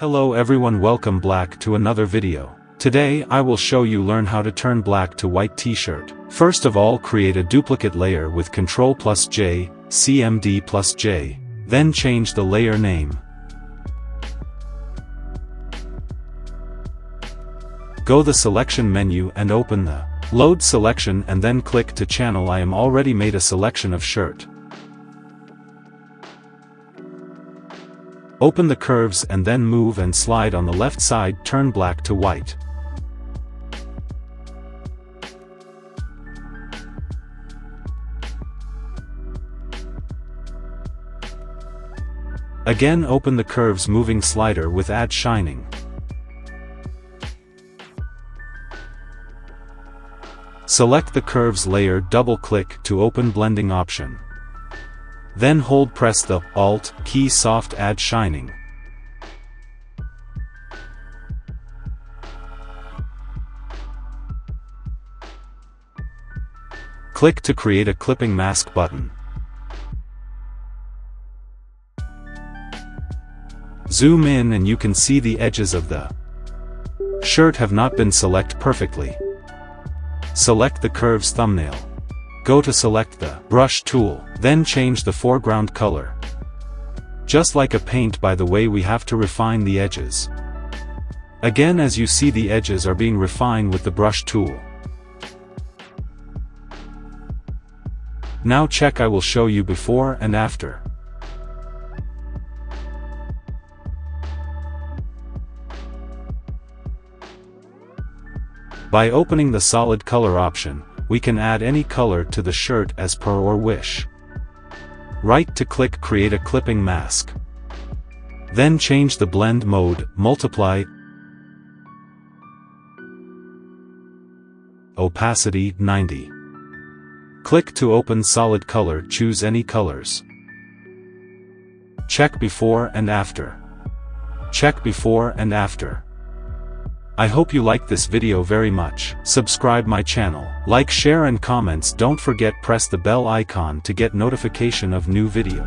Hello everyone, welcome back to another video. Today I will show you learn how to turn black to white t-shirt. First of all, create a duplicate layer with Ctrl+J, CMD+J. Then change the layer name. Go the selection menu and open the load selection and then click to channel. I am already made a selection of shirt. Open the curves and then move and slide on the left side, turn black to white. Again, open the curves moving slider with add shining. Select the curves layer, double-click to open blending option. Then press the Alt key, soft add shining. Click to create a clipping mask button. Zoom in and you can see the edges of the shirt have not been selected perfectly. Select the curves thumbnail. Go to select the brush tool, then change the foreground color. Just like a paint, by the way, we have to refine the edges. Again, as you see, the edges are being refined with the brush tool. Now check, I will show you before and after. By opening the solid color option, we can add any color to the shirt as per our wish. Right to click, create a clipping mask. Then change the blend mode, multiply, opacity 90. Click to open solid color, choose any colors. Check before and after. Check before and after. I hope you like this video very much. Subscribe my channel, like, share and comments. Don't forget press the bell icon to get notification of new video.